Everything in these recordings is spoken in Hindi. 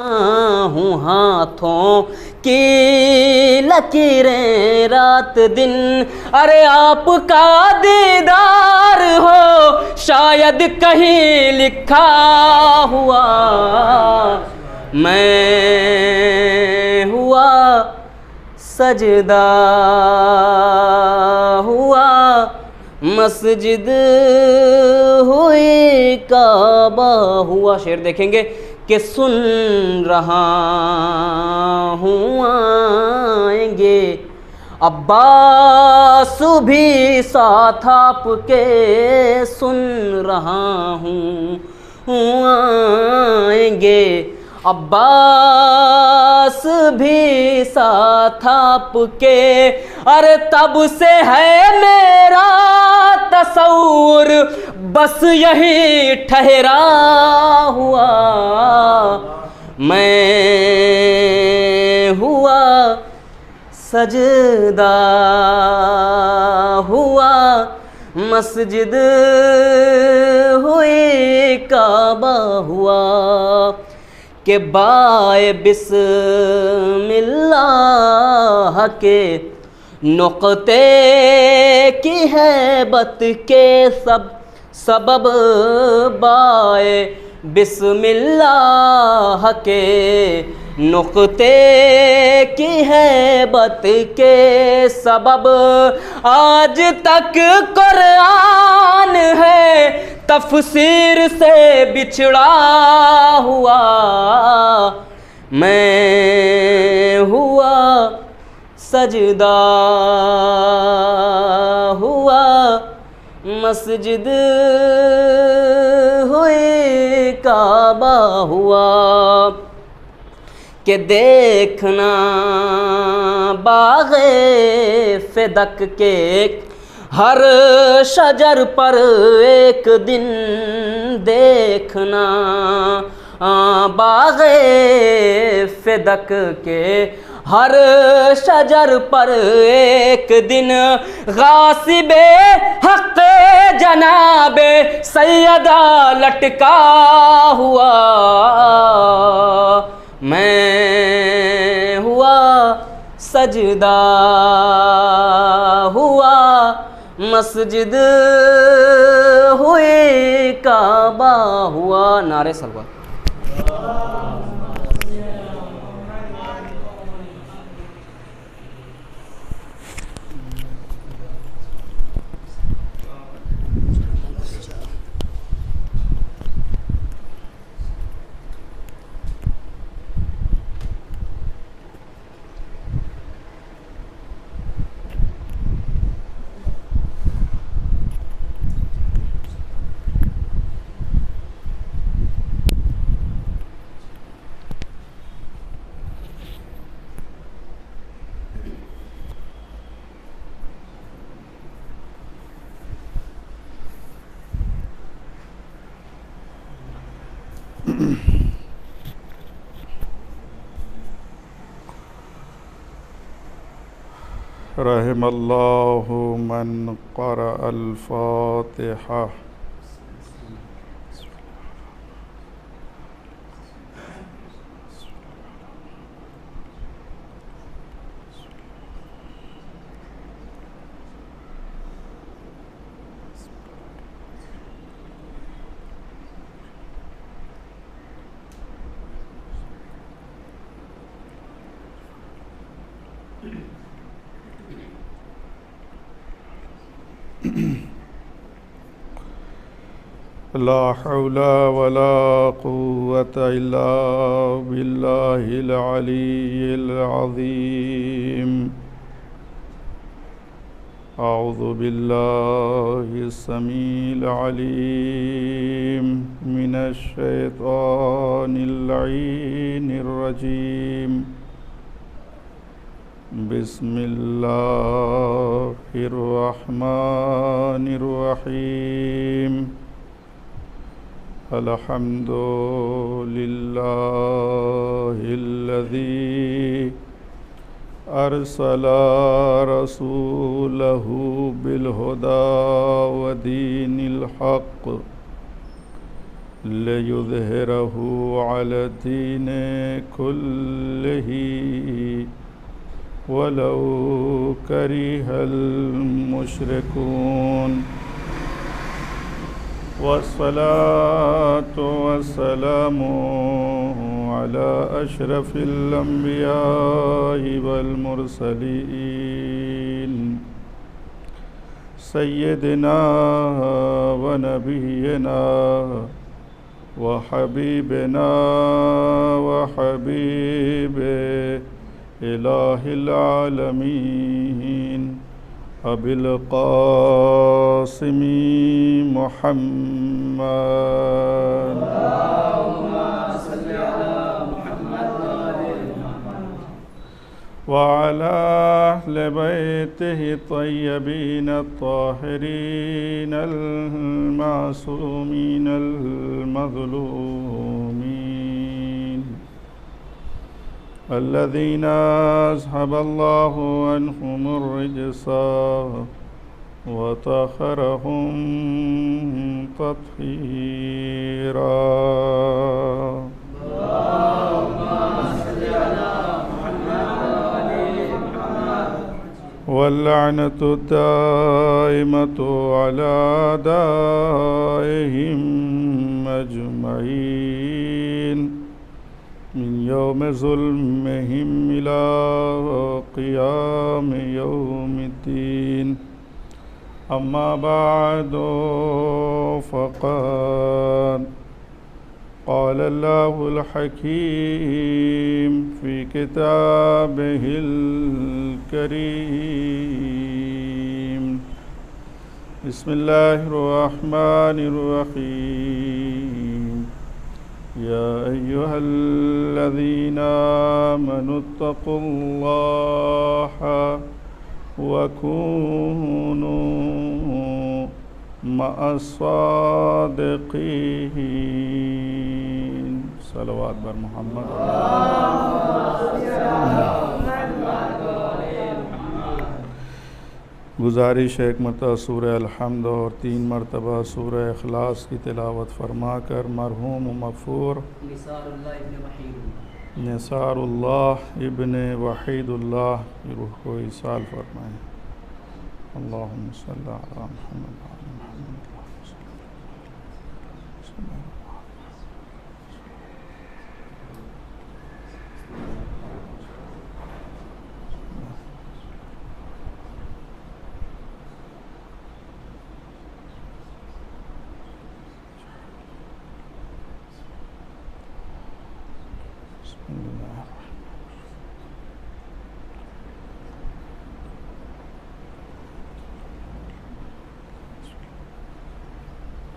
हूँ हाथों की लकीरें रात दिन। अरे आपका दीदार हो शायद कहीं लिखा हुआ, मैं हुआ सजदा हुआ मस्जिद हुई काबा हुआ। शेर देखेंगे कि सुन रहा हूँ आएंगे अब्बास भी साथ आपके, सुन रहा हूँ आएंगे अब्बास भी साथ आपके। अरे तब से है मेरा तसव्वुर बस यही ठहरा हुआ, मैं हुआ सजदा हुआ मस्जिद हुई काबा हुआ। के बाए बिस्मिल्लाह के नुक़्ते की हैबत के सब सबब, बाए बिस्मिल्लाह के नुक़्ते की हैबत के सबब, आज तक कुरान है तफसीर से बिछड़ा हुआ, मैं हुआ सजदा हुआ मस्जिद हुई काबा हुआ। के देखना बाग़े फ़िदक के हर शजर पर एक दिन, देखना बाग़े फ़िदक के हर शजर पर एक दिन, गासिबे हक़ जनाबे सैयदा लटका हुआ, मैं हुआ सजदा हुआ मस्जिद हुई काबा हुआ। नारे सलवा। रहमल्लाहु मन क़रअल फ़ातिहा। ला हौला वला कुव्वता इल्ला बिल्लाहिल अलिय्यिल अज़ीम। अऊज़ु बिल्लाहिस समीइल अलीम मिनश शैतानिर लईनिर रजीम। बिस्मिल्लाहिर रहमानिर रहीम। अल्हम्दुलिल्लाहिल्लज़ी अरसला रसूलहु बिल हुदा व दीनिल हक़ लियुज़हिरहु अला दीनि कुल्लिही वलौ करिहल मुशरिकून। वस्सलातु वस्सलामु अला अशरफिल अंबियाइ वल मुरसलीन सय्यदिना व नबियना व हबीबना व हबीबे इलाहिल आलमीन अबिल क़ासिमी मुहम्मद व अला अहलि बैतिहि तय्यबीन अत्ताहिरीन अल-मासूमीन अल-मज़लूमीन अल्लज़ीना अज़हबल्लाहु अन्हुमुर रिज्सा व तहहरहुम तत्हीरा। वल्लअनतु दाइमतु अला अदाइहिम अजमईन मिन यौम ज़ुल्मिहिम इला क़ियाम यौमिद्दीन। अम्मा बअदु फ़क़द क़ाल अल्लाहुल हकीम फ़ी किताबिहिल करीम। बिस्मिल्लाहिर रहमानिर रहीम। या अय्युहल्लज़ीना आमनुत्तक़ुल्लाहा व कूनू मअस्सादिक़ीन। सलवात बर मोहम्मद। गुजारिश है, एक मरतबा सूरह अल-हम्द और 3 मरतबा सूरह इखलास की तिलावत फरमा कर मरहूम मग़फ़ूर निसारुल्लाह इब्न वहीदुल्लाह की रूह को इसाल फरमाएँ। अल्लाहुम्मा सल्लि अला मुहम्मद व अला मुहम्मद।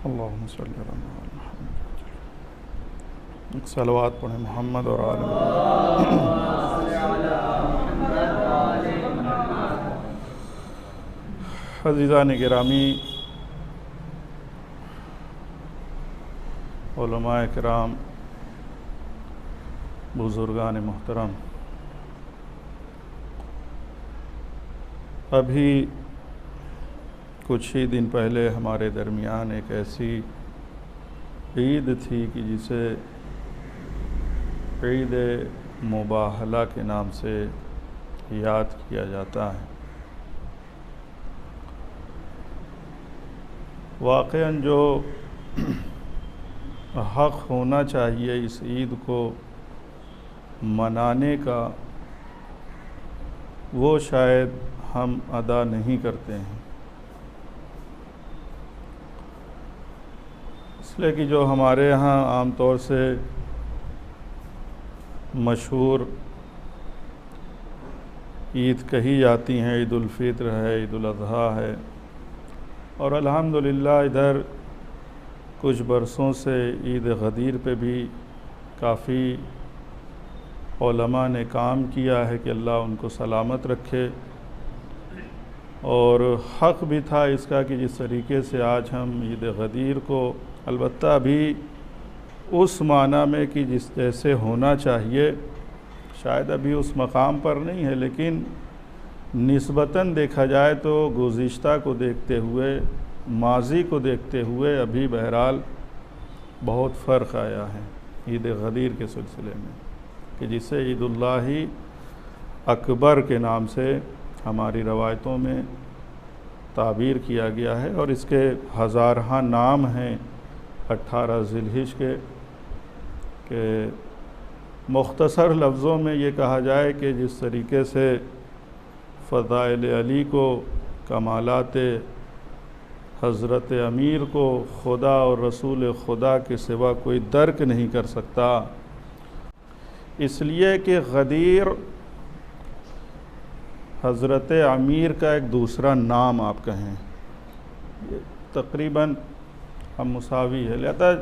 अल्लाहुम्मा सल्लि अला मुहम्मद। एक सलवात पढ़ें मोहम्मद और आले मोहम्मद। अज़ीज़ान गिरामी, उलमाए किराम, बुज़ुर्गान मोहतरम, अभी कुछ ही दिन पहले हमारे दरमियान एक ऐसी ईद थी कि जिसे ईद मुबाहला के नाम से याद किया जाता है। वाक़ईन जो हक़ होना चाहिए इस ईद को मनाने का, वो शायद हम अदा नहीं करते हैं। इसलिए कि जो हमारे यहाँ आम तौर से मशहूर ईद कही जाती हैं, ईद उल फ़ित्र है, ईद उल अज़हा है, और अल्हम्दुलिल्लाह इधर कुछ बरसों से ईद गदीर पे भी काफ़ी उलमा ने काम किया है कि अल्लाह उनको सलामत रखे। और हक़ भी था इसका कि जिस तरीके से आज हम ईद गदीर को, अलबत्ता भी उस माना में कि जिस जैसे होना चाहिए, शायद अभी उस मकाम पर नहीं है, लेकिन निस्बतन देखा जाए तो गुज़िश्ता को देखते हुए, माज़ी को देखते हुए अभी बहरहाल बहुत फ़र्क आया है ईद गदीर के सिलसिले में, कि जिसे ईदुल्लाही अकबर के नाम से हमारी रवायतों में ताबीर किया गया है, और इसके हज़ारहा नाम हैं 18 ज़िलहिज के मुख्तसर लफ्ज़ों में ये कहा जाए कि जिस तरीके से फ़ज़ाइल अली को, कमालात हज़रत अमीर को खुदा और रसूल खुदा के सिवा कोई दर्क नहीं कर सकता, इसलिए कि गदीर हज़रत अमीर का एक दूसरा नाम आप कहें, ये तकरीबन हम मुसावी है। लिहाजा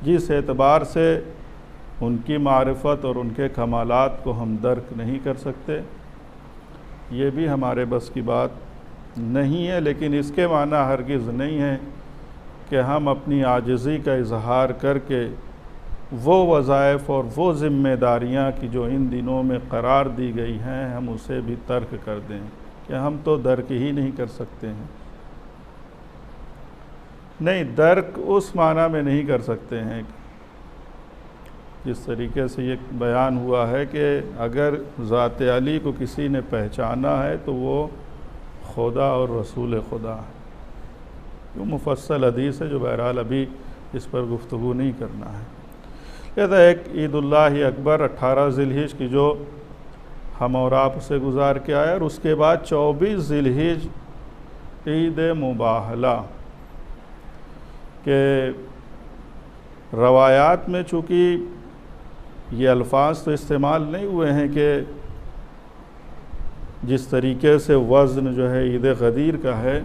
जिस एतबार से उनकी मारिफत और उनके कमालात को हम दर्क नहीं कर सकते, ये भी हमारे बस की बात नहीं है, लेकिन इसके माना हरगिज़ नहीं है कि हम अपनी आजिज़ी का इजहार करके वो वज़ाइफ और वो ज़िम्मेदारियाँ की जो इन दिनों में करार दी गई हैं, हम उसे भी तर्क कर दें कि हम तो दर्क ही नहीं कर सकते हैं। नहीं, दर्क उस माना में नहीं कर सकते हैं जिस तरीके से ये बयान हुआ है कि अगर ज़ात अली को किसी ने पहचाना है तो वो खुदा और रसूल खुदा है। वो मुफस्सल हदीस है जो बहरहाल अभी इस पर गुफ्तगू नहीं करना है। यह था एक ईदुल्लाही अकबर 18 ज़िलहिज की जो हम और आप उसे गुजार के आए, और उसके बाद 24 ज़िलहिज ईद मुबाहला के रवायात में चूँकि ये अल्फाज तो इस्तेमाल नहीं हुए हैं कि जिस तरीके से वज़न जो है ईद गदीर का है,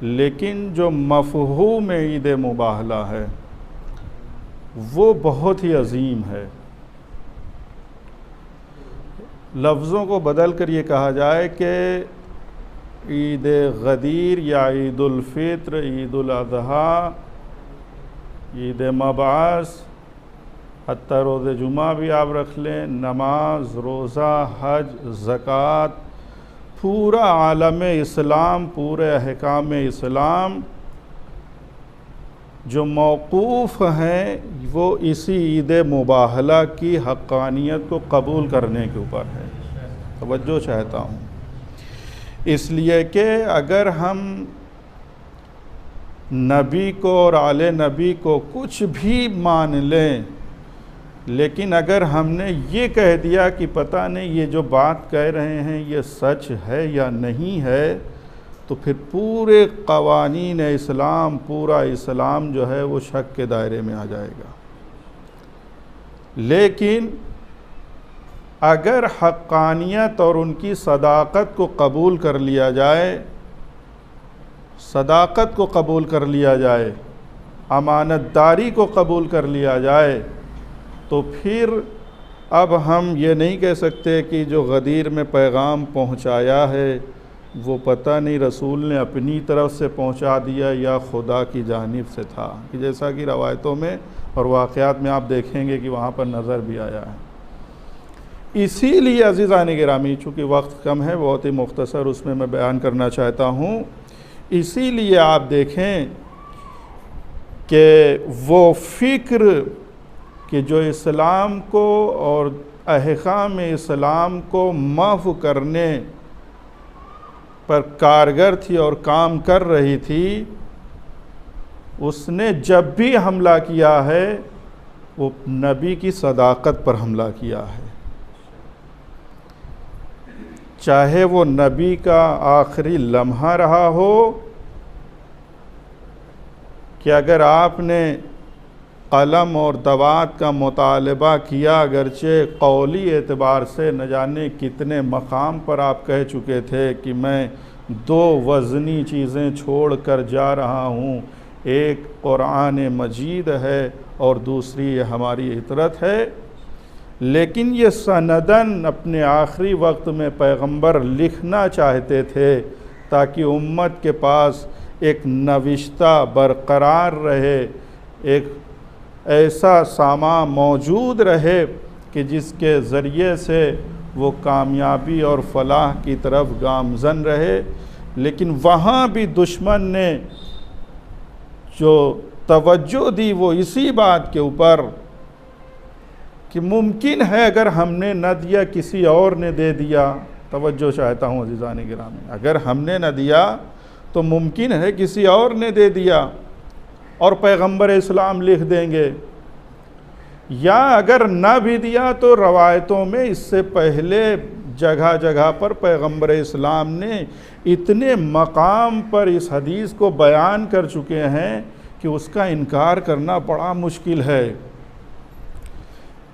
लेकिन जो मफ़हूम ईद मुबाहला है वो बहुत ही अजीम है। लफ्ज़ों को बदल कर ये कहा जाए कि ईद गदीर या ईदुल फ़ित्र, ईदुल अज़हा, ईद मबास, हत्ता रोज़े जुमा भी आप रख लें, नमाज, रोज़ा, हज, ज़कात, पूरा आलम इस्लाम, पूरे अहकाम इस्लाम जो मौक़ूफ़ हैं वो इसी ईद मुबाहला की हक़ानियत को कबूल करने के ऊपर है। तवज्जो चाहता हूँ, इसलिए कि अगर हम नबी को और आले नबी को कुछ भी मान लें, लेकिन अगर हमने ये कह दिया कि पता नहीं ये जो बात कह रहे हैं ये सच है या नहीं है, तो फिर पूरे क़वानीन इस्लाम, पूरा इस्लाम जो है वो शक के दायरे में आ जाएगा। लेकिन अगर हक़ानियत और उनकी सदाक़त को कबूल कर लिया जाए, सदाक़त को कबूल कर लिया जाए, अमानतदारी को कबूल कर लिया जाए, तो फिर अब हम ये नहीं कह सकते कि जो गदीर में पैगाम पहुंचाया है वो पता नहीं रसूल ने अपनी तरफ से पहुंचा दिया या खुदा की जानिब से था, कि जैसा कि रवायतों में और वाक़यात में आप देखेंगे कि वहाँ पर नज़र भी आया है। इसीलिए अज़ीज़ान गिरामी, चूँकि वक्त कम है, बहुत ही मुख्तसर उसमें मैं बयान करना चाहता हूँ, इसीलिए आप देखें कि वो फ़िक्र कि जो इस्लाम को और अहकाम इस्लाम को महव करने पर कारगर थी और काम कर रही थी, उसने जब भी हमला किया है वो नबी की सदाक़त पर हमला किया है। चाहे वो नबी का आखिरी लम्हा रहा हो कि अगर आपने कलम और दवात का मुतालबा किया, अगरचे कौली एतबार से न जाने कितने मकाम पर आप कह चुके थे कि मैं 2 वज़नी चीज़ें छोड़ कर जा रहा हूँ, एक कुरान मजीद है और दूसरी हमारी इतरत है, लेकिन ये सनदन अपने आखिरी वक्त में पैगंबर लिखना चाहते थे ताकि उम्मत के पास एक नविश्ता बरकरार रहे, एक ऐसा सामा मौजूद रहे कि जिसके ज़रिए से वो कामयाबी और फलाह की तरफ गामज़न रहे। लेकिन वहाँ भी दुश्मन ने जो तवज्जो दी वो इसी बात के ऊपर कि मुमकिन है अगर हमने न दिया किसी और ने दे दिया। तवज्जो चाहता हूँ अज़ीज़ान गिरामी, अगर हमने न दिया तो मुमकिन है किसी और ने दे दिया और पैगंबर इस्लाम लिख देंगे, या अगर न भी दिया तो रवायतों में इससे पहले जगह जगह पर पैगंबर इस्लाम ने इतने मकाम पर इस हदीस को बयान कर चुके हैं कि उसका इनकार करना बड़ा मुश्किल है।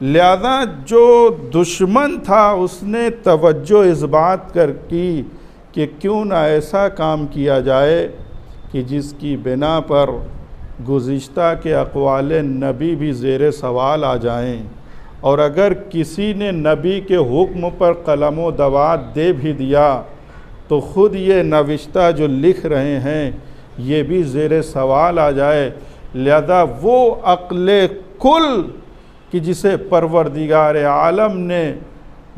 लिहाजा जो दुश्मन था उसने तवज्जो इस बात कर की कि क्यों ना ऐसा काम किया जाए कि जिसकी बिना पर गुज़िश्ता के अक़वाले नबी भी ज़ेर सवाल आ जाएं, और अगर किसी ने नबी के हुक्म पर कलमो दवात दे भी दिया तो ख़ुद ये नविश्ता जो लिख रहे हैं ये भी ज़ेर सवाल आ जाए। लिहाजा वो अक़्ल कुल कि जिसे परवरदिगार आलम ने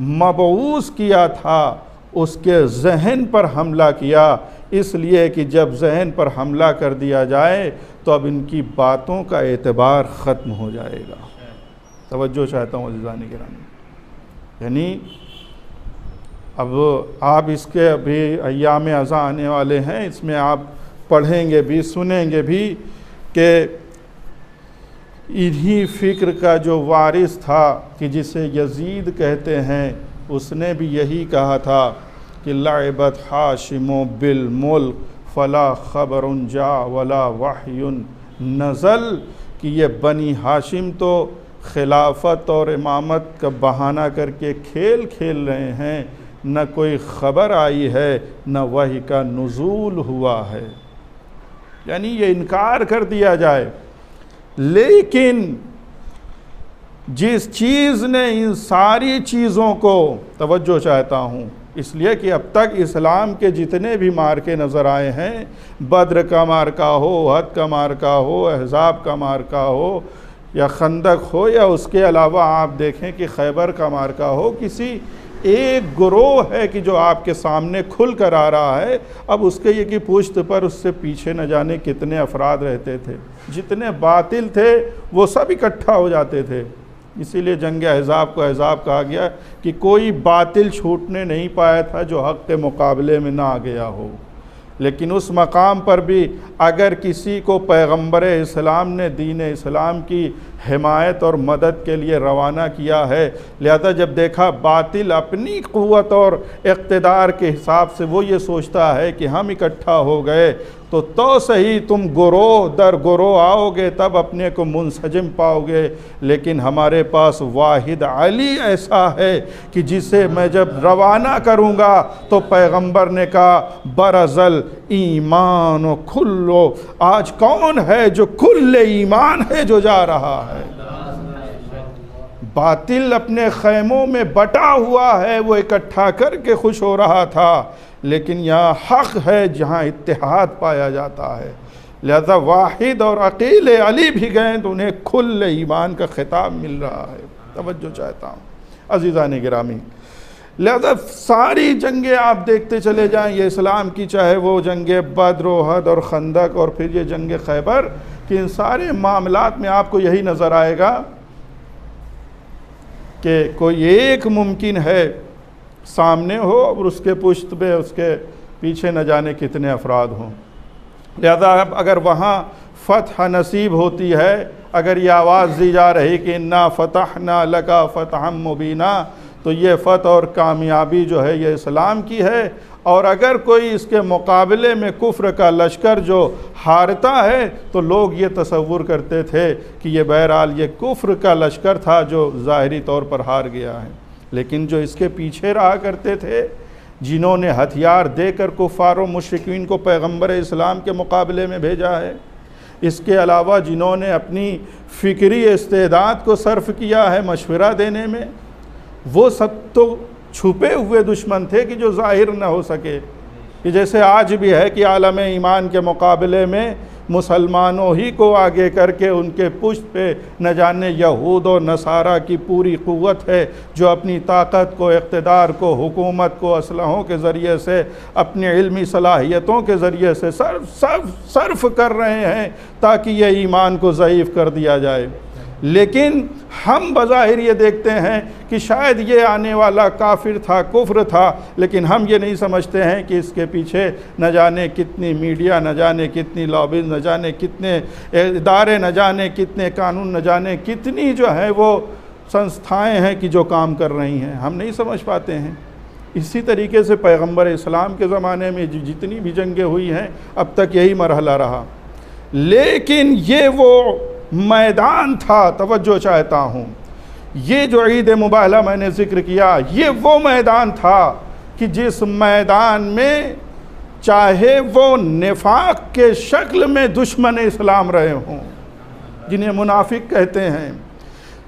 मबऊस किया था उसके जहन पर हमला किया, इसलिए कि जब जहन पर हमला कर दिया जाए तो अब इनकी बातों का एतबार ख़त्म हो जाएगा। तवज्जो चाहता हूँ अज़ीज़ान गिरामी, यानी अब आप इसके अभी अय्याम अज़ा आने वाले हैं, इसमें आप पढ़ेंगे भी सुनेंगे भी कि इन्हीं फ़िक्र का जो वारिस था कि जिसे यजीद कहते हैं, उसने भी यही कहा था कि लाइबत हाशिमो बिल मुल्क फ़ला ख़बरुन जा वला वहयुन नज़ल, कि ये बनी हाशिम तो खिलाफत और इमामत का बहाना करके खेल खेल रहे हैं, न कोई ख़बर आई है न वही का नुज़ूल हुआ है। यानी ये इनकार कर दिया जाए। लेकिन जिस चीज़ ने इन सारी चीज़ों को, तवज्जो चाहता हूँ इसलिए कि अब तक इस्लाम के जितने भी मार्के नज़र आए हैं, बद्र का मार्का हो, हद का मार्का हो, अहज़ाब का मार्का हो, या खंदक हो, या उसके अलावा आप देखें कि खैबर का मार्का हो, किसी एक गुरोह है कि जो आपके सामने खुल कर आ रहा है। अब उसके ये कि पुश्त पर उससे पीछे न जाने कितने अफराद रहते थे, जितने बातिल थे वो सब इकट्ठा हो जाते थे। इसीलिए जंग अहज़ाब को अहज़ाब कहा गया कि कोई बातिल छूटने नहीं पाया था जो हक़ के मुकाबले में ना आ गया हो। लेकिन उस मकाम पर भी अगर किसी को पैगंबर इस्लाम ने दीन इस्लाम की हिमायत और मदद के लिए रवाना किया है, लिहाजा जब देखा बातिल अपनी क़ुव्वत और इक़्तिदार के हिसाब से वो ये सोचता है कि हम इकट्ठा हो गए तो सही तुम गुरोह दर गुरोह आओगे, तब अपने को मुंसजिम पाओगे। लेकिन हमारे पास वाहिद अली ऐसा है कि जिसे मैं जब रवाना करूँगा तो पैगंबर ने कहा बरज़ल ईमान व खुल्लो, आज कौन है जो कुल्ले ईमान है जो जा रहा है। बातिल अपने खैमों में बटा हुआ है, वो इकट्ठा करके खुश हो रहा था, लेकिन यहाँ हक़ है जहाँ इत्तेहाद पाया जाता है। लिहाजा वाहिद और अकील अली भी गए तो उन्हें खुल्ले ईमान का खिताब मिल रहा है। तवज्जो चाहता हूँ अज़ीज़ान गिरामी। लिहाजा सारी जंगें आप देखते चले जाएं, ये इस्लाम की, चाहे वो जंगे बद्र, उहद और खंदक और फिर ये जंग खैबर, कि इन सारे मामलात में आपको यही नज़र आएगा कि कोई एक मुमकिन है सामने हो और उसके पुश्त पे उसके पीछे न जाने कितने अफराद हों। लिहाजा अब अगर वहाँ फ़तह नसीब होती है, अगर ये आवाज़ दी जा रही कि इन्ना फ़तहना लका फ़तहम मुबीना, तो ये फ़तह और कामयाबी जो है ये इस्लाम की है। और अगर कोई इसके मुकाबले में कुफ्र का लश्कर जो हारता है तो लोग ये तसव्वुर करते थे कि ये बहरहाल ये कुफ्र का लश्कर था जो ज़ाहिरी तौर पर हार गया है। लेकिन जो इसके पीछे रहा करते थे, जिन्होंने हथियार देकर कुफ़ार व मुश्रिकीन को पैगंबर इस्लाम के मुकाबले में भेजा है, इसके अलावा जिन्होंने अपनी फ़िक्री इस्तेदाद को सर्फ़ किया है मशवरा देने में, वो सब तो छुपे हुए दुश्मन थे कि जो ज़ाहिर न हो सके। कि जैसे आज भी है कि आलम ईमान के मुकाबले में मुसलमानों ही को आगे करके उनके पुष्ट पे न जाने यहूद और नसारा की पूरी क़ुव्वत है, जो अपनी ताकत को, इक़्तिदार को, हुकूमत को असलहों के ज़रिए से, अपनी इल्मी सलाहियतों के ज़रिए से सर्फ कर रहे हैं ताकि ये ईमान को ज़ईफ़ कर दिया जाए। लेकिन हम बज़ाहिर ये देखते हैं कि शायद ये आने वाला काफिर था, कुफ्र था, लेकिन हम ये नहीं समझते हैं कि इसके पीछे न जाने कितनी मीडिया, न जाने कितनी लॉबीज़, न जाने कितने इदारे, न जाने कितने कानून, न जाने कितनी जो है वो संस्थाएं हैं कि जो काम कर रही हैं, हम नहीं समझ पाते हैं। इसी तरीके से पैगंबर इस्लाम के ज़माने में जितनी भी जंगें हुई हैं अब तक यही मरहला रहा। लेकिन ये वो मैदान था, तवज्जो चाहता हूँ, ये जो ईद मुबाहला मैंने ज़िक्र किया, ये वो मैदान था कि जिस मैदान में चाहे वो निफाक के शक्ल में दुश्मन इस्लाम रहे हों, जिन्हें मुनाफिक कहते हैं,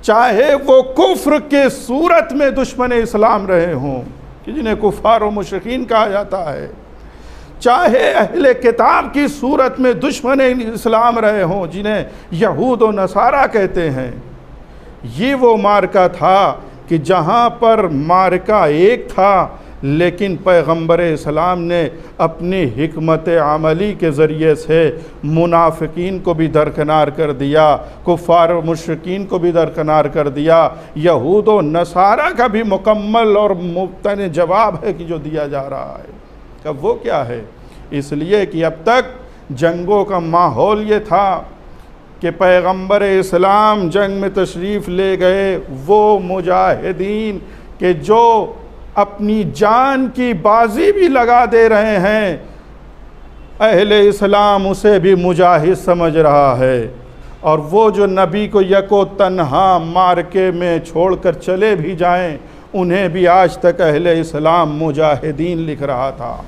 चाहे वो कुफ्र के सूरत में दुश्मन इस्लाम रहे हों कि जिन्हें कुफ़ार व मुशरिकीन कहा जाता है, चाहे अहले किताब की सूरत में दुश्मन इस्लाम रहे हों जिन्हें यहूद व नसारा कहते हैं, ये वो मार्का था कि जहाँ पर मार्का एक था, लेकिन पैगंबर इस्लाम ने अपनी हिकमत अमली के ज़रिए से मुनाफिकीन को भी दरकिनार कर दिया, कुफ़ार व मुशरिकीन को भी दरकिनार कर दिया, यहूद व नसारा का भी मुकम्मल और मुबतन जवाब है कि जो दिया जा रहा है। अब वो क्या है? इसलिए कि अब तक जंगों का माहौल ये था कि पैगंबर इस्लाम जंग में तशरीफ़ ले गए वो मुजाहिदीन के जो अपनी जान की बाजी भी लगा दे रहे हैं, अहले इस्लाम उसे भी मुजाहिद समझ रहा है, और वो जो नबी को यको तन्हा मार्के में छोड़कर चले भी जाएं, उन्हें भी आज तक अहले इस्लाम मुजाहिदीन लिख रहा था।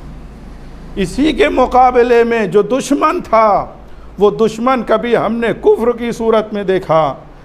इसी के मुकाबले में जो दुश्मन था, वो दुश्मन कभी हमने कुफ्र की सूरत में देखा,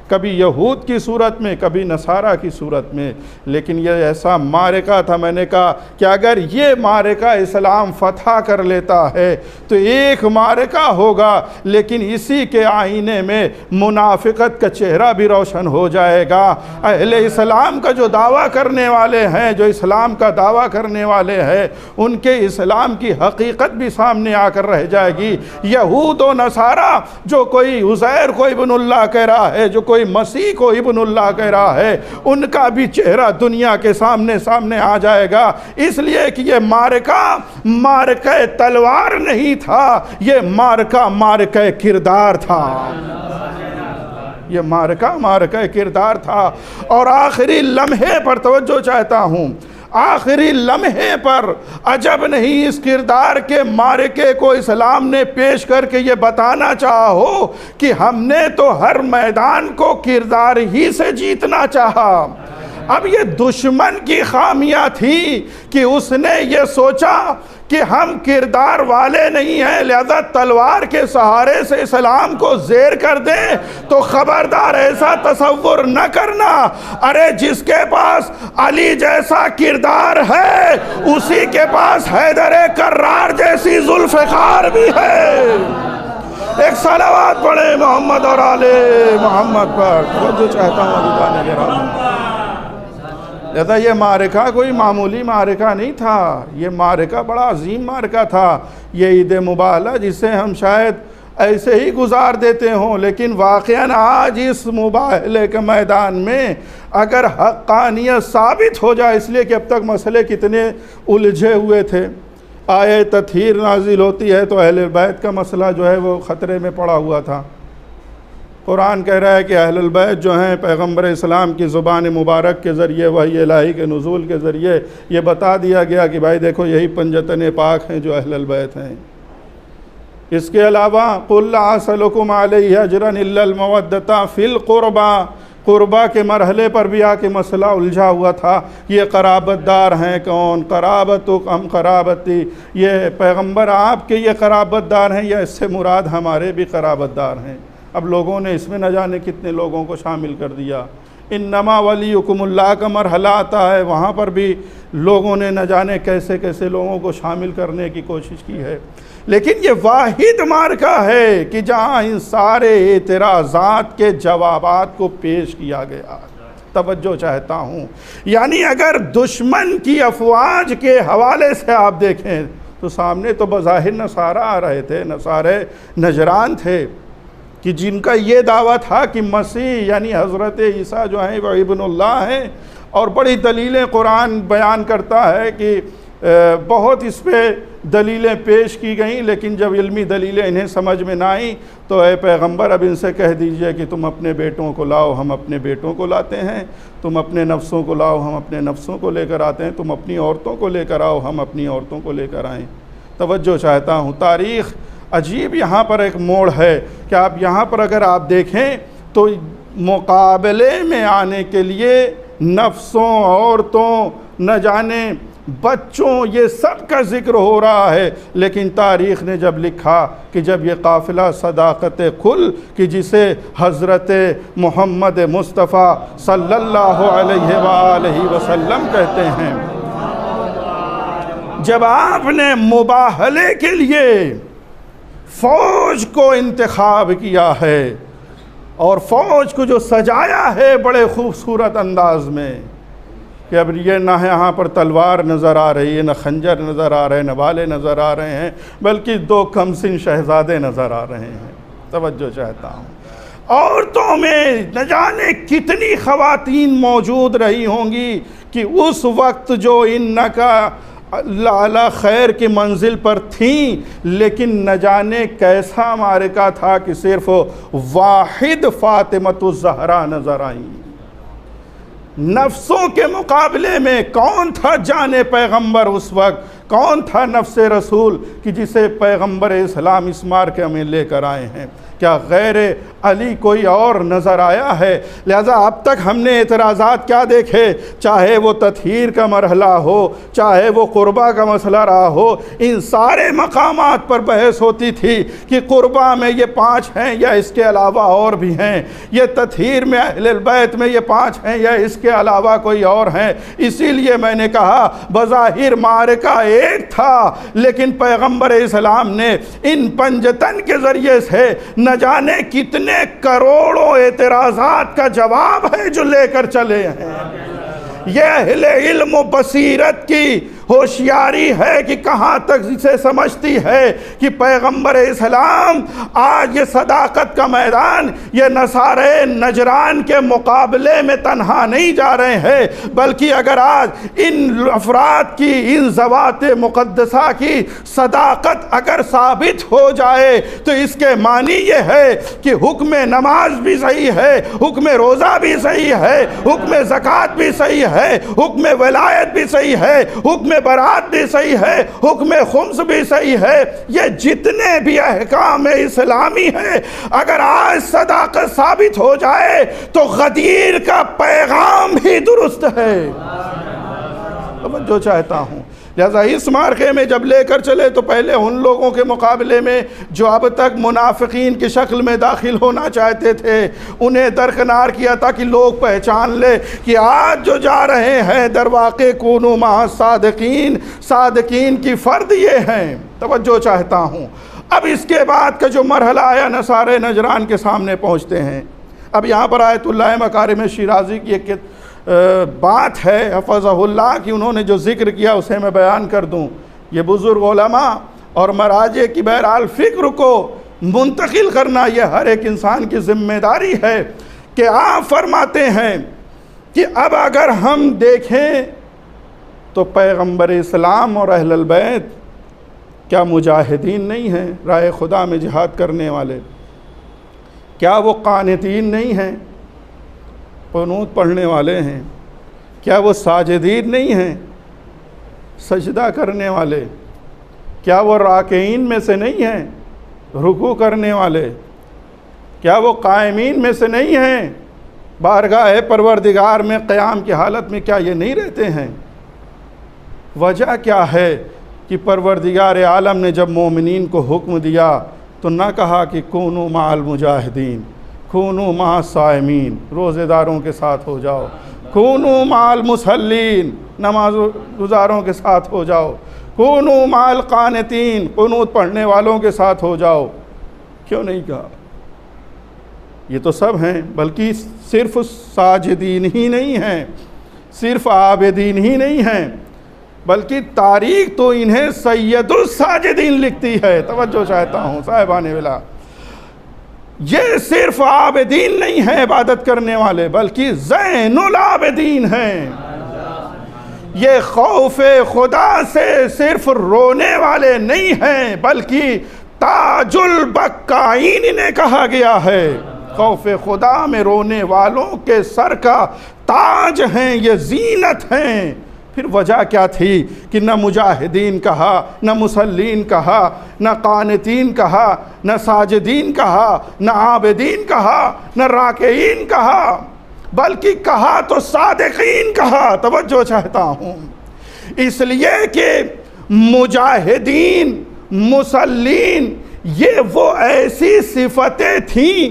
कभी यहूद की सूरत में, कभी नसारा की सूरत में, लेकिन यह ऐसा मारका था। मैंने कहा कि अगर ये मारका इस्लाम फतह कर लेता है तो एक मारका होगा, लेकिन इसी के आईने में मुनाफिकत का चेहरा भी रोशन हो जाएगा। अहले इस्लाम का जो दावा करने वाले हैं, जो इस्लाम का दावा करने वाले हैं, उनके इस्लाम की हकीकत भी सामने आकर रह जाएगी। यहूद व नसारा जो कोई उज़ैर को इब्नुल्लाह कह रहा है, जो कोई मसीह को इब्नुल्लाह कह रहा है, उनका भी चेहरा दुनिया के सामने सामने आ जाएगा। इसलिए कि ये मारका तलवार नहीं था, ये मारका किरदार था। ये मारका किरदार था। और आखिरी लम्हे पर तवज्जो चाहता हूँ, आखिरी लम्हे पर अजब नहीं इस किरदार के मारके को इस्लाम ने पेश करके ये बताना चाहा हो कि हमने तो हर मैदान को किरदार ही से जीतना चाहा। अब ये दुश्मन की खामियां थी कि उसने ये सोचा कि हम किरदार वाले नहीं हैं, लिहाजा तलवार के सहारे से इस्लाम को ज़ेर कर दें, तो ख़बरदार ऐसा तसव्वुर न करना। अरे जिसके पास अली जैसा किरदार है, उसी के पास हैदर कर्रार जैसी जुल्फ़िकार भी है। एक सलावत पढ़े मोहम्मद और आले मोहम्मद पर। जो चाहता हूँ लिहाजा ये मारका कोई मामूली मारका नहीं था, ये मारका बड़ा अजीम मारका था। ये ईद मुबाहला जिसे हम शायद ऐसे ही गुजार देते हों, लेकिन वाक़यान आज इस मुबाहले के मैदान में अगर हक़ानियत साबित हो जाए, इसलिए कि अब तक मसले कितने उलझे हुए थे। आये तत्हीर नाजिल होती है तो अहले बैत का मसला जो है वो ख़तरे में पड़ा हुआ था। कुरान कह रहा है कि अहलुल बैत जो हैं पैगंबर इस्लाम की ज़ुबान मुबारक के ज़रिए, वही इलाही के नुज़ूल के ज़रिए ये बता दिया गया कि भाई देखो यही पंजतन पाक हैं जो अहलुल बैत हैं। इसके अलावा कुल ला असलुकुम अलैहि अजरन इल्लल मवद्दता फ़िल क़ुरबा के मरहले पर भी आके मसला उलझा हुआ था। ये क़राबतदार हैं कौन, क़राबतुक अम क़राबती, ये पैगंबर आपके ये क़राबतदार हैं या इससे मुराद हमारे भी क़राबतदार हैं। अब लोगों ने इसमें न जाने कितने लोगों को शामिल कर दिया। इन्नमा वलीयुकुमुल्लाह का मरहला आता है, वहाँ पर भी लोगों ने न जाने कैसे कैसे लोगों को शामिल करने की कोशिश की है। लेकिन ये वाहिद मार्का है कि जहाँ इन सारे एतराज़ात के जवाबात को पेश किया गया। तवज्जो चाहता हूँ, यानी अगर दुश्मन की अफवाज के हवाले से आप देखें तो सामने तो बज़ाहिर नसारा आ रहे थे, नसारे नजरान थे कि जिनका ये दावा था कि मसीह यानी हज़रत ईसा जो हैं वह इब्नुल्लाह हैं, और बड़ी दलीलें कुरान बयान करता है कि बहुत इस पर दलीलें पेश की गई, लेकिन जब इल्मी दलीलें इन्हें समझ में ना आई तो ए पैगंबर अब इनसे कह दीजिए कि तुम अपने बेटों को लाओ, हम अपने बेटों को लाते हैं, तुम अपने नफ्सों को लाओ, हम अपने नफ्सों को लेकर आते हैं, तुम अपनी औरतों को लेकर आओ, हम अपनी औरतों को लेकर आएँ। तवज्जो चाहता हूँ, तारीख़ अजीब यहाँ पर एक मोड़ है कि आप यहाँ पर अगर आप देखें तो मुकाबले में आने के लिए नफ्सों, औरतों, न जाने बच्चों, ये सब का ज़िक्र हो रहा है। लेकिन तारीख़ ने जब लिखा कि जब ये काफ़िला सदाक़त कुल कि जिसे हज़रत मोहम्मद मुस्तफ़ा सल्लल्लाहु अलैहि वसल्लम कहते हैं, जब आपने मुबाहले के लिए फ़ौज को इंतखाब किया है और फ़ौज को जो सजाया है बड़े खूबसूरत अंदाज में कि अब ये ना है यहाँ पर तलवार नज़र आ रही है, न खंजर नज़र आ रहे हैं, न भाले नज़र आ रहे हैं, बल्कि दो कमसिन शहज़ादे नज़र आ रहे हैं। तवज्जो चाहता हूँ, औरतों में न जाने कितनी ख़वातीन मौजूद रही होंगी कि उस वक्त जो इन का अल्लाह खैर की मंजिल पर थीं, लेकिन न जाने कैसा मारका था कि सिर्फ़ वाहिद फ़ातिमतुज़ ज़हरा नज़र आई। नफ्सों के मुकाबले में कौन था जाने पैगंबर उस वक्त, कौन था नफ्स रसूल कि जिसे पैगंबर इस्लाम इस मार्के में लेकर आए हैं? क्या गैर अली कोई और नज़र आया है? लिहाजा अब तक हमने एतराज़ात क्या देखे, चाहे वो तत्हीर का मरहला हो, चाहे वो कुर्बा का मसला रहा हो, इन सारे मकामात पर बहस होती थी कि कुर्बा में ये 5 हैं या इसके अलावा और भी हैं, ये तत्हीर में अहले बैत में ये 5 हैं या इसके अलावा कोई और हैं। इसीलिए मैंने कहा बज़ाहिर मारका एक था, लेकिन पैगंबर इस्लाम ने इन पंजतन के ज़रिए से न जाने कितने करोड़ों एतराज़ात का जवाब है जो लेकर चले हैं। यह अहले इल्म व बसीरत की होशियारी है कि कहाँ तक इसे समझती है कि पैगंबर इस्लाम आज ये सदाकत का मैदान ये नसारे नजरान के मुकाबले में तन्हा नहीं जा रहे हैं, बल्कि अगर आज इन अफराद की, इन ज़वात मुक़द्दसा की सदाकत अगर साबित हो जाए तो इसके मानी ये है कि हुक्म नमाज भी सही है, हुक्म रोज़ा भी सही है, हुक्म ज़कात भी सही है, हुक्म वलायत भी सही है, हुक्म बरात भी सही है, हुक्म खुम्स भी सही है। ये जितने भी अहकाम इस्लामी है अगर आज सदाकत साबित हो जाए तो गदीर का पैगाम ही दुरुस्त है। अब जो चाहता हूँ, लिहाजा इस मार्के में जब लेकर चले तो पहले उन लोगों के मुकाबले में जो अब तक मुनाफिकीन की शक्ल में दाखिल होना चाहते थे उन्हें दरकिनार किया था कि लोग पहचान ले कि आज जो जा रहे हैं दरवाक़े कूनू मअ सादिकीन, सादिकीन की फ़र्द ये हैं। तवज्जो चाहता हूँ, अब इसके बाद का जो मरहला आया नसारे नजरान के सामने पहुँचते हैं। अब यहाँ पर आयतुल्लाह मकारिम शिराज़ी की एक बात है हफ़ज़हुल्लाह की, उन्होंने जो ज़िक्र किया उसे मैं बयान कर दूँ। ये बुज़ुर्ग उलमा और मराजे की बहरहाल फ़िक्र को मुंतकिल करना यह हर एक इंसान की ज़िम्मेदारी है कि आप फरमाते हैं कि अब अगर हम देखें तो पैगंबर इस्लाम और अहलुल बैत क्या मुजाहिदीन नहीं हैं, राह खुदा में जिहाद करने वाले? क्या वो कानितीन नहीं हैं, क़ुनूत पढ़ने वाले हैं? क्या वो साजिदीन नहीं हैं, सजदा करने वाले? क्या वो राकीन में से नहीं हैं, रुकू करने वाले? क्या वो कायमीन में से नहीं हैं, बारगाह परवरदिगार में क़याम की हालत में क्या ये नहीं रहते हैं? वजह क्या है कि परवरदिगार आलम ने जब मोमिनीन को हुक्म दिया तो ना कहा कि कूनू माल मुजाहिदीन, कूनू मा साइमीन, रोज़ेदारों के साथ हो जाओ, कूनू माल मुसल्लीन, नमाज गुजारों के साथ हो जाओ, कुनू माल कानितीन, कुनूत पढ़ने वालों के साथ हो जाओ। क्यों नहीं कहा? ये तो सब हैं, बल्कि सिर्फ साजिदीन ही नहीं हैं, सिर्फ आबिदीन ही नहीं हैं, बल्कि तारीख तो इन्हें सैयदुस साजिदीन लिखती है। तवज्जो चाहता हूँ साहिबाने विला, ये सिर्फ आबिदीन नहीं है इबादत करने वाले, बल्कि ज़ैनुल आबिदीन हैं। ये खौफे खुदा से सिर्फ रोने वाले नहीं हैं, बल्कि ताजुल बक्काइन इन्हें कहा गया है। खौफे खुदा में रोने वालों के सर का ताज हैं, ये जीनत हैं। फिर वजह क्या थी कि न मुजाहिदीन कहा, न मुसल्लीन कहा, न कानितीन कहा, न साजिदीन कहा, न आबिदीन कहा, न राकीन कहा, बल्कि कहा तो सादिकीन कहा। तवज्जो चाहता हूँ, इसलिए कि मुजाहिदीन, मुसल्लीन ये वो ऐसी सिफतें थीं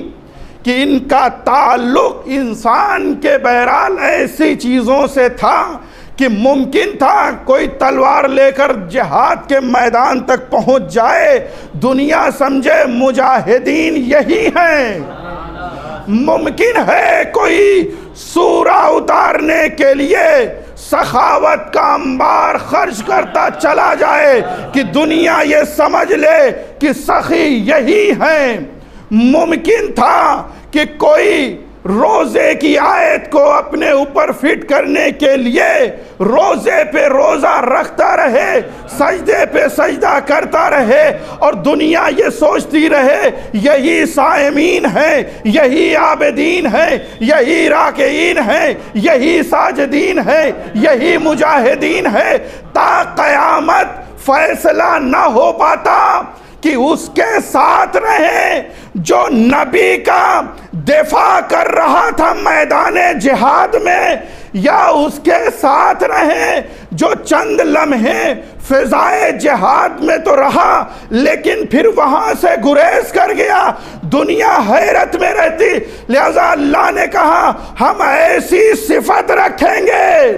कि इनका ताल्लुक इंसान के बहरहाल ऐसी चीज़ों से था कि मुमकिन था कोई तलवार लेकर जिहाद के मैदान तक पहुंच जाए, दुनिया समझे मुजाहिदीन यही हैं। मुमकिन है कोई सूरा उतारने के लिए सखावत का अंबार खर्च करता चला जाए कि दुनिया ये समझ ले कि सखी यही हैं। मुमकिन था कि कोई रोज़े की आयत को अपने ऊपर फिट करने के लिए रोज़े पे रोज़ा रखता रहे, सजदे पे सजदा करता रहे, और दुनिया ये सोचती रहे यही साइमीन है, यही आबिदीन है, यही राकीन है, यही साजिदीन है, यही मुजाहिदीन है। ता क़यामत फैसला न हो पाता कि उसके साथ रहे जो नबी का दिफा कर रहा था मैदाने जिहाद में, या उसके साथ रहे जो चंद लम्हे फिजाए जिहाद में तो रहा लेकिन फिर वहां से गुरेज कर गया। दुनिया हैरत में रहती। लिहाजा अल्लाह ने कहा हम ऐसी सिफत रखेंगे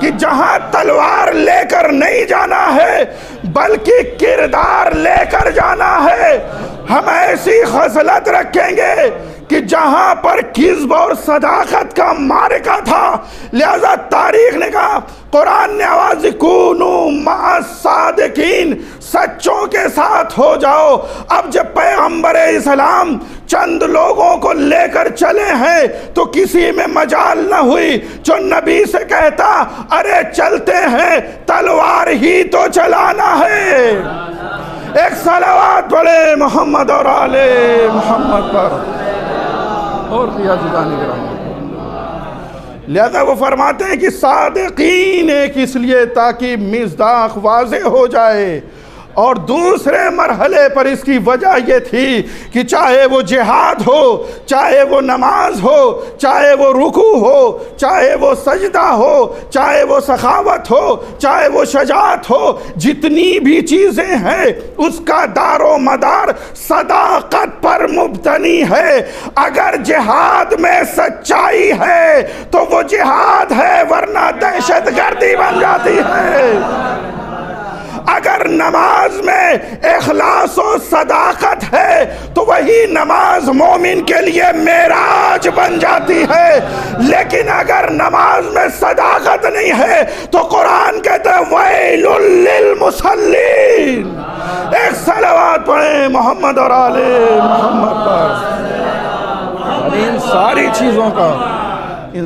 कि जहां तलवार लेकर नहीं जाना है बल्कि किरदार लेकर जाना है। हम ऐसी खसलत रखेंगे कि जहां पर किज़्ब और सदाकत का मारिका था, लिहाजा तारीख ने कहा, कुरान ने आवाज़ कुनू मअस सादिकीन, सच्चों के साथ हो जाओ। अब जब पैगंबर इस्लाम चंद लोगों को लेकर चले हैं तो किसी में मजाल न हुई जो नबी से कहता अरे चलते हैं, तलवार ही तो चलाना है। एक सलावत पढ़े मोहम्मद और आले मोहम्मद पर और लिहाजा वो फरमाते हैं कि सादिकीन एक इसलिए ताकि मिज़दाक वाज़े हो जाए, और दूसरे मरहले पर इसकी वजह ये थी कि चाहे वो जिहाद हो, चाहे वो नमाज हो, चाहे वो रुकू हो, चाहे वो सजदा हो, चाहे वो सखावत हो, चाहे वो शजात हो, जितनी भी चीज़ें हैं उसका दारो मदार सदाकत पर मुब्तनी है। अगर जिहाद में सच्चाई है तो वो जिहाद है, वरना दहशतगर्दी बन जाती है। अगर नमाज में इखलास और सदाकत है तो वही नमाज मोमिन के लिए मेराज बन जाती है। लेकिन अगर नमाज में सदाकत नहीं है तो कुरान कहता है वैलुल लिल मुसल्लीन। एक सलावत पढ़े मोहम्मद और आले मोहम्मद पर। इन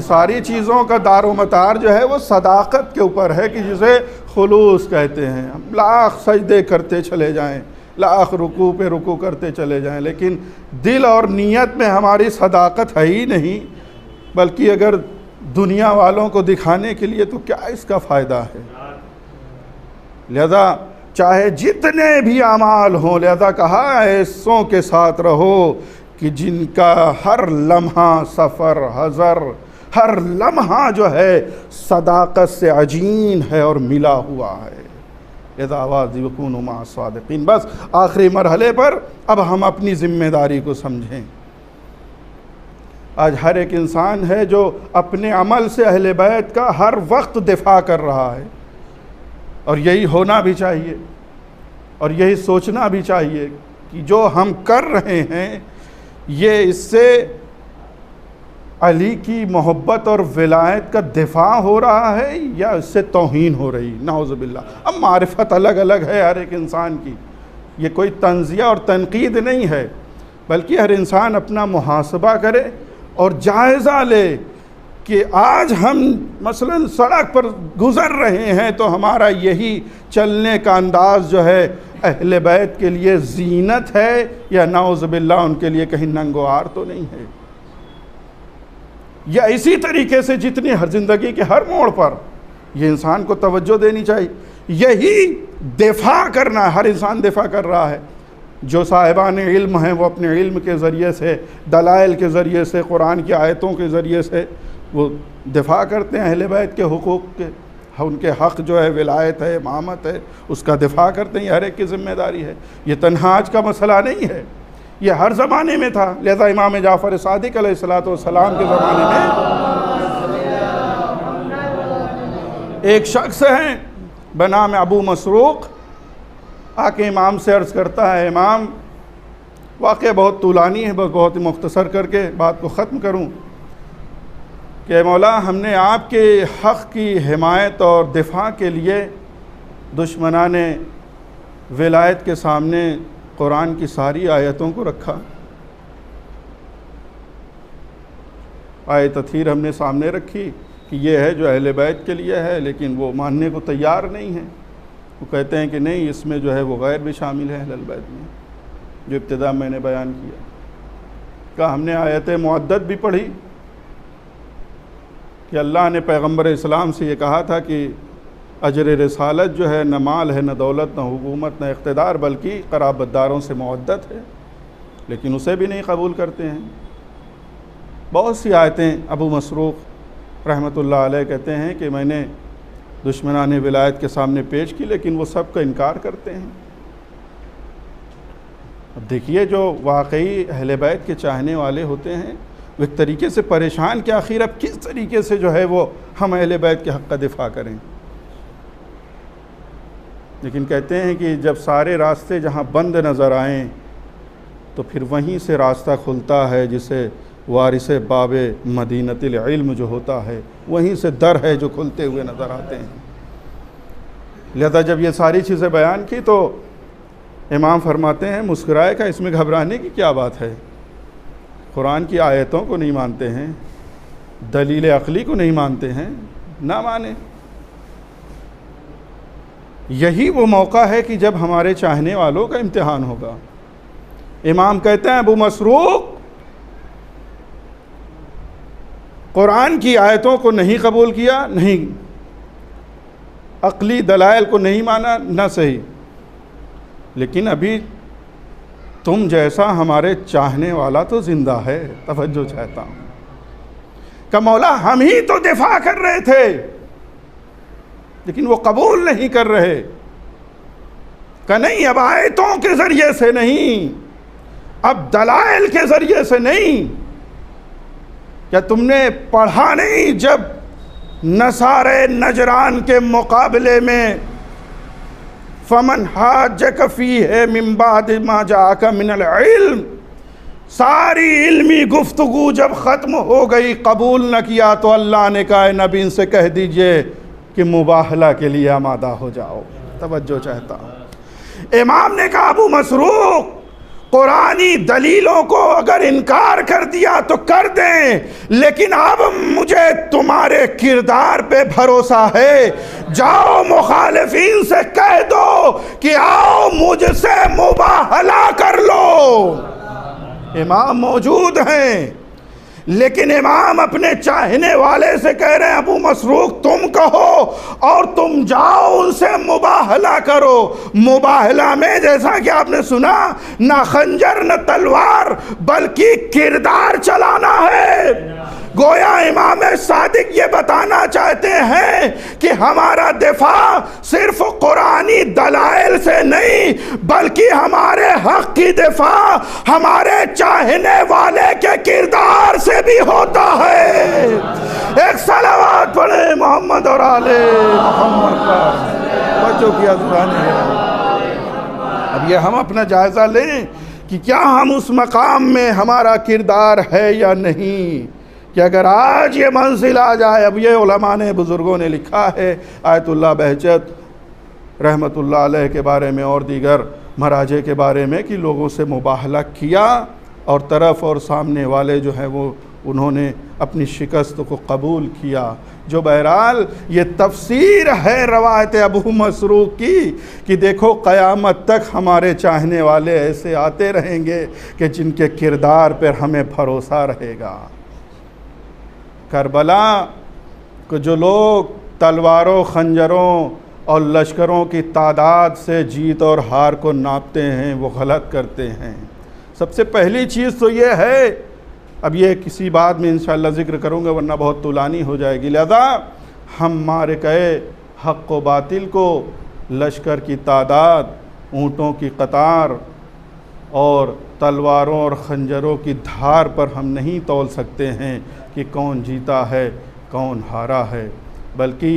सारी चीज़ों का दारो मदार जो है वो सदाकत के ऊपर है कि जिसे खुलूस कहते हैं। हम लाख सजदे करते चले जाएं, लाख रुकू पे रुकू करते चले जाएं, लेकिन दिल और नीयत में हमारी सदाकत है ही नहीं, बल्कि अगर दुनिया वालों को दिखाने के लिए तो क्या इसका फ़ायदा है। लिहाजा चाहे जितने भी अमाल हों, लिहाजा कहा ऐसों के साथ रहो कि जिनका हर लम्हा सफ़र हज़र, हर लम्हा जो है सदाकत से अजीन है और मिला हुआ है। कुनू मअस सादिकीन। बस आखिरी मरहले पर अब हम अपनी ज़िम्मेदारी को समझें। आज हर एक इंसान है जो अपने अमल से अहले बैत का हर वक्त दिफा कर रहा है। और यही होना भी चाहिए और यही सोचना भी चाहिए कि जो हम कर रहे हैं ये इससे अली की मोहब्बत और विलायत का दिफा हो रहा है या इससे तौहीन हो रही। नाउज़ुबिल्लाह। अब मारिफत अलग अलग है हर एक इंसान की, ये कोई तंज़िया और तनकीद नहीं है, बल्कि हर इंसान अपना मुहासबा करे और जायज़ा ले कि आज हम मसलन सड़क पर गुज़र रहे हैं तो हमारा यही चलने का अंदाज़ जो है अहले बैत के लिए ज़ीनत है या नाउज़ुबिल्लाह उनके लिए कहीं नंगोआर तो नहीं है। या इसी तरीके से जितनी हर ज़िंदगी के हर मोड़ पर ये इंसान को तवज्जो देनी चाहिए, यही दिफा करना, हर इंसान दिफा कर रहा है। जो साहिबान इल्म हैं वो अपने इल्म के ज़रिए से, दलाइल के ज़रिए से, कुरान की आयतों के ज़रिए से वो दिफा करते हैं अहले बैत के हुकूक़ के, उनके हक़ जो है विलायत है, इमामत है, उसका दिफा करते हैं। हर एक की ज़िम्मेदारी है, ये तन्हा आज का मसला नहीं है, ये हर ज़माने में था। लिहाजा इमाम जाफ़र सादिक़ अलैहिस्सलातु वस्सलाम के ज़माने में एक शख्स हैं बनाम अबू मसरूक़, आके इमाम से अर्ज़ करता है, इमाम वाक़या बहुत तूलानी है, बस बहुत ही मुख्तसर करके बात को ख़त्म करूँ कि मौला हमने आपके हक़ की हिमायत और दिफा के लिए दुश्मनाने विलायत के सामने कुरान की सारी आयतों को रखा। आयत अथीर हमने सामने रखी कि ये है जो अहले बैत के लिए है, लेकिन वो मानने को तैयार नहीं है। वो कहते हैं कि नहीं, इसमें जो है वो गैर भी शामिल है अहले बैत में, जो इब्तिदा मैंने बयान किया। कहा हमने आयत मुअद्दद भी पढ़ी कि अल्लाह ने पैगम्बर इस्लाम से ये कहा था कि अजर रिसालत जो है न माल है, न दौलत, न हुकूमत, न इक़्तिदार, बल्कि क़राबतदारों से मुअद्दत है, लेकिन उसे भी नहीं कबूल करते हैं। बहुत सी आयतें अबू मसरूक़ रहमतुल्लाह अलैह कहते हैं कि मैंने दुश्मनाने विलायत के सामने पेश की, लेकिन वो सब का इनकार करते हैं। अब देखिए, जो वाकई अहले बैत के चाहने वाले होते हैं वो एक तरीके से परेशान कि आखिर अब किस तरीके से जो है वो हम अहले बैत के हक़ का दिफा करें। लेकिन कहते हैं कि जब सारे रास्ते जहाँ बंद नज़र आएँ तो फिर वहीं से रास्ता खुलता है, जिसे वारिस बाब मदीनतिल इल्म जो होता है, वहीं से दर है जो खुलते हुए नज़र आते हैं। लिहाजा जब ये सारी चीज़ें बयान की तो इमाम फरमाते हैं, मुस्कुराए का इसमें घबराने की क्या बात है। कुरान की आयतों को नहीं मानते हैं, दलील अक़ली को नहीं मानते हैं, ना माने। यही वो मौका है कि जब हमारे चाहने वालों का इम्तिहान होगा। इमाम कहते हैं, अबू मसरूक़ कुरान की आयतों को नहीं कबूल किया, नहीं अक़ली दलाइल को नहीं माना, ना सही, लेकिन अभी तुम जैसा हमारे चाहने वाला तो ज़िंदा है। तवज्जो चाहता हूँ कि मौला हम ही तो दिफा कर रहे थे, लेकिन वो कबूल नहीं कर रहे। कि नहीं, अब आयतों के ज़रिए से नहीं, अब दलाइल के ज़रिए से नहीं। क्या तुमने पढ़ा नहीं जब नसारे नजरान के मुकाबले में फमन हाजक फीह मिन बाद मा जाका मिनल इल्म, सारी इल्मी गुफ्तगू जब ख़त्म हो गई, कबूल न किया, तो अल्लाह ने कहा नबी इनसे कह दीजिए कि मुबाहला के लिए आमादा हो जाओ। तवज्जो चाहता हूँ। इमाम ने कहा, अबू मसरूक़ कुरानी दलीलों को अगर इनकार कर दिया तो कर दें, लेकिन अब मुझे तुम्हारे किरदार पे भरोसा है। जाओ मुखालिफिन से कह दो कि आओ मुझसे मुबाहला कर लो। इमाम मौजूद हैं, लेकिन इमाम अपने चाहने वाले से कह रहे हैं, अबू मसरूक़ तुम कहो और तुम जाओ उनसे मुबाहला करो। मुबाहला में जैसा कि आपने सुना, ना खंजर न तलवार बल्कि किरदार चलाना है। गोया इमाम सादिक ये बताना चाहते हैं कि हमारा दिफा सिर्फ कुरानी दलाइल से नहीं, बल्कि हमारे हक की दिफा हमारे चाहने वाले के किरदार से भी होता है। एक सलावत पढ़े मोहम्मद और आले मोहम्मद पर। बच्चों की अज़वान है। अब ये हम अपना जायज़ा लें कि क्या हम उस मकाम में हमारा किरदार है या नहीं, कि अगर आज ये मंजिल आ जाए। अब ये उलमा ने, बुज़ुर्गों ने लिखा है, आयतुल्लाह बहजत रहमतुल्लाह अलैह के बारे में और दीगर महाराजे के बारे में, कि लोगों से मुबाहला किया और तरफ और सामने वाले जो हैं वो उन्होंने अपनी शिकस्त को कबूल किया। जो बहरहाल ये तफसीर है रवायत अबू मसरूक की कि देखो क़यामत तक हमारे चाहने वाले ऐसे आते रहेंगे कि जिनके किरदार पर हमें भरोसा रहेगा। करबला को जो लोग तलवारों, खंजरों और लश्करों की तादाद से जीत और हार को नापते हैं वो गलत करते हैं। सबसे पहली चीज़ तो ये है, अब ये किसी बात में इंशाअल्लाह ज़िक्र करूँगा वरना बहुत तुलानी हो जाएगी, लिहाजा हम मारके हक़ व बातिल को लश्कर की तादाद, ऊँटों की कतार और तलवारों और खंजरों की धार पर हम नहीं तौल सकते हैं कि कौन जीता है कौन हारा है, बल्कि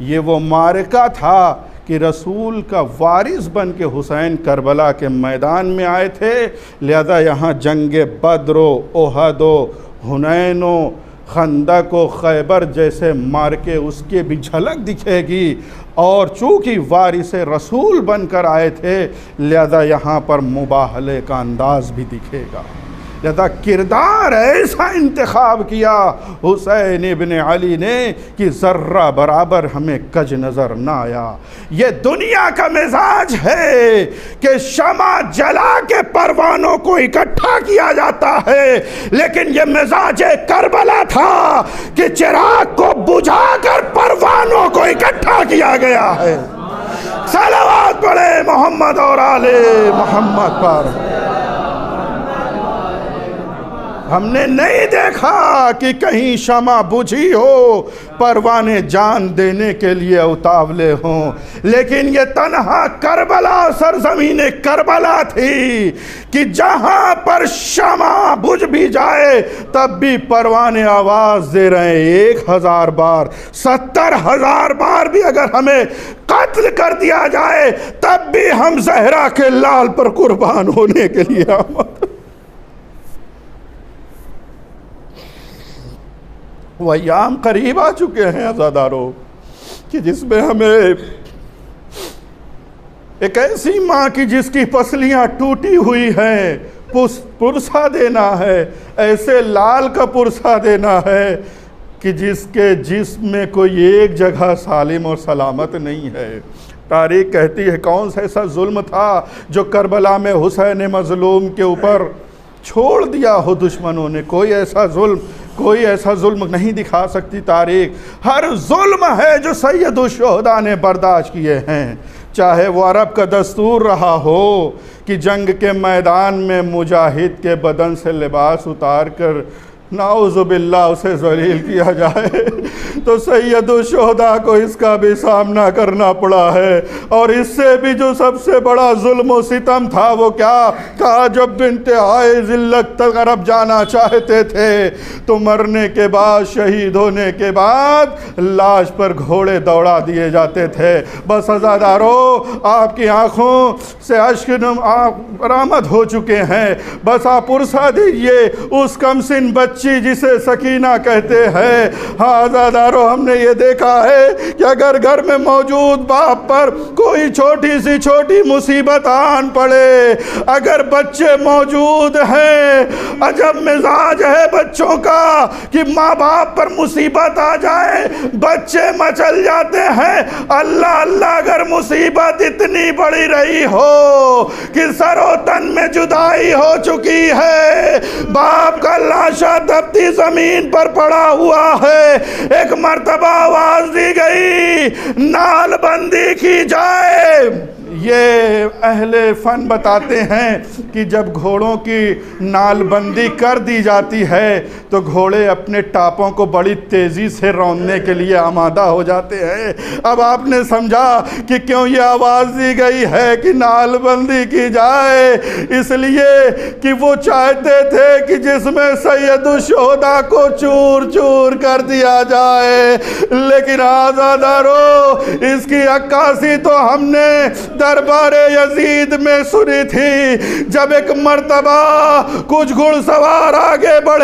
ये वो मारका था कि रसूल का वारिस बन के हुसैन करबला के मैदान में आए थे। लिहाजा यहाँ जंग बद्रो, ओहदो, हुनैनो, खंदक व खैबर जैसे मारके उसके भी झलक दिखेगी। और चूँकि वारिस रसूल बनकर आए थे लिहाजा यहाँ पर मुबाहले का अंदाज़ भी दिखेगा। लिहाजा किरदार ऐसा इंतखाब किया हुसैन इब्न अली ने कि ज़र्रा बराबर हमें कज नज़र ना आया। ये दुनिया का मिजाज है कि शमा जला के परवानों को इकट्ठा किया जाता है, लेकिन ये मिजाज करबला था कि चिराग को बुझाकर परवानों को इकट्ठा किया गया है। सलावत पढ़े मोहम्मद और आले मोहम्मद पर। हमने नहीं देखा कि कहीं शमा बुझी हो, परवाने जान देने के लिए उतावले हों, लेकिन ये तन्हा करबला सरजमीन करबला थी कि जहां पर शमा बुझ भी जाए तब भी परवाने आवाज़ दे रहे हैं 1000 बार, 70,000 बार भी अगर हमें कत्ल कर दिया जाए तब भी हम ज़हरा के लाल पर कुर्बान होने के लिए आमादा। वयाम करीब आ चुके हैं अज़ादारों कि जिसमें हमें एक ऐसी माँ की जिसकी पसलियाँ टूटी हुई हैं पुरसा देना है, ऐसे लाल का पुरसा देना है कि जिसके जिस्म में कोई एक जगह सालिम और सलामत नहीं है। तारीख़ कहती है कौन सा ऐसा जुल्म था जो करबला में हुसैन मज़लूम के ऊपर छोड़ दिया हो दुश्मनों ने। कोई ऐसा जुल्म नहीं दिखा सकती तारीख़। हर जुल्म है जो सैयदुश शुहदा ने बर्दाश्त किए हैं, चाहे वो अरब का दस्तूर रहा हो कि जंग के मैदान में मुजाहिद के बदन से लिबास उतार कर नाउज़ुबिल्लाह उसे ज़लील किया जाए, तो सैयदुश शुहदा को इसका भी सामना करना पड़ा है। और इससे भी जो सबसे बड़ा जुल्म व सितम था वो क्या कहा, जब इंतहाई ज़िल्लत तक अरब जाना चाहते थे तो मरने के बाद, शहीद होने के बाद लाश पर घोड़े दौड़ा दिए जाते थे। बस अज़ादारों आपकी आँखों से अश्क बरामद हो चुके हैं, बस आप पुरसा दीजिए उस कमसिन बच्ची जिसे सकीना कहते हैं। हाँ अज़ादारों हमने ये देखा है कि अगर घर में मौजूद बाप पर कोई छोटी सी छोटी मुसीबत आन पड़े, अगर बच्चे मौजूद हैं, अजब मिजाज है बच्चों का कि माँ बाप पर मुसीबत आ जाए बच्चे मचल जाते हैं। अल्लाह अल्लाह अगर मुसीबत इतनी बड़ी रही हो कि सरो तन में जुदाई हो चुकी है, बाप का लाशा दबती जमीन पर पड़ा हुआ है, एक मर्तबा आवाज दी गई नालबंदी की जाए, ये अहले फ़न बताते हैं कि जब घोड़ों की नालबंदी कर दी जाती है तो घोड़े अपने टापों को बड़ी तेज़ी से रौंदने के लिए आमादा हो जाते हैं। अब आपने समझा कि क्यों ये आवाज़ दी गई है कि नालबंदी की जाए, इसलिए कि वो चाहते थे कि जिसमें सैयदुश्शोहदा को चूर चूर कर दिया जाए। लेकिन आज़ादारो, इसकी अक्कासी तो हमने दरबार यजीद में सुनी थी, जब एक मर्तबा कुछ घुड़सवार आगे बढ़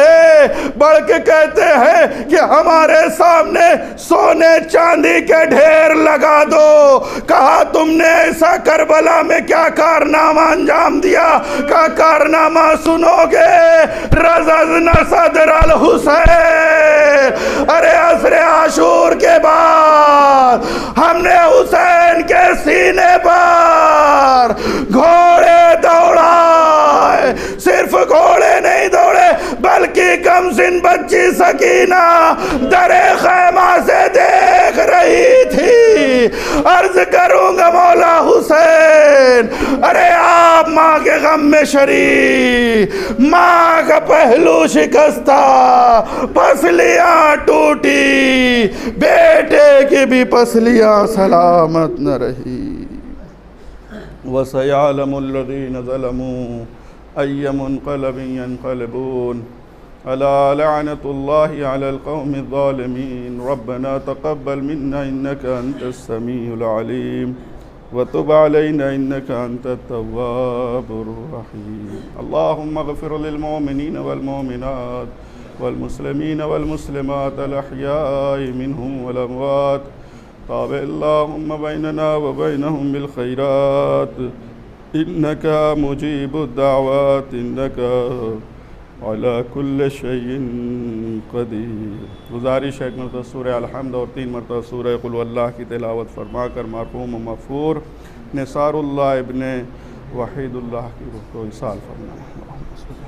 के कहते हैं कि हमारे सामने सोने चांदी के ढेर लगा दो। कहा तुमने ऐसा करबला में क्या कारनामा अंजाम दिया? का कारनामा सुनोगे? रज़ज़ना सदर अल हुसैन। अरे असरे आशूर के बाद हमने हुसैन के सीने पर घोड़े दौड़ाए। सिर्फ घोड़े नहीं दौड़े बल्कि कमसिन बच्ची सकीना दरे खैमा से देख रही थी। अर्ज करूंगा मौला हुसैन, अरे आप माँ के गम में शरीक, माँ का पहलू शिकस्ता, पसलियां टूटी, बेटे की भी पसलियां सलामत न रही। वसयअलमुल्लज़ीन ज़लमू अय्य मुनक़लबिन यनक़लिबून अला लअनतुल्लाहि अलल क़ौमिज़ ज़ालिमीन। रब्बना तक़ब्बल मिन्ना इन्नका अंतस समीउल अलीम व तुब अलैना इन्नका अंतत तव्वाबुर रहीम। अल्लाहुम्मा ग़फ़िर लिल मुमिनीन वल मुमिनात वल मुस्लिमीन वल मुस्लिमात अल अहयाइ मिनहुम वल अमवात। ताब अल्लाहुम्मा बैनना व बैनहुम बिल खैरात इन्नका मुजीबुद दाअवात इन्नका अला कुल्लि शैइन क़दीर। गुज़ारिश है एक मरतबा सूरह अल-हम्द और 3 मरतबा सूरह कुल वल्लाह की तिलावत फरमाकर मरहूम मग़फ़ूर निसारुल्लाह इब्ने वहीदुल्लाह की रूह को इसाल फरमाएं।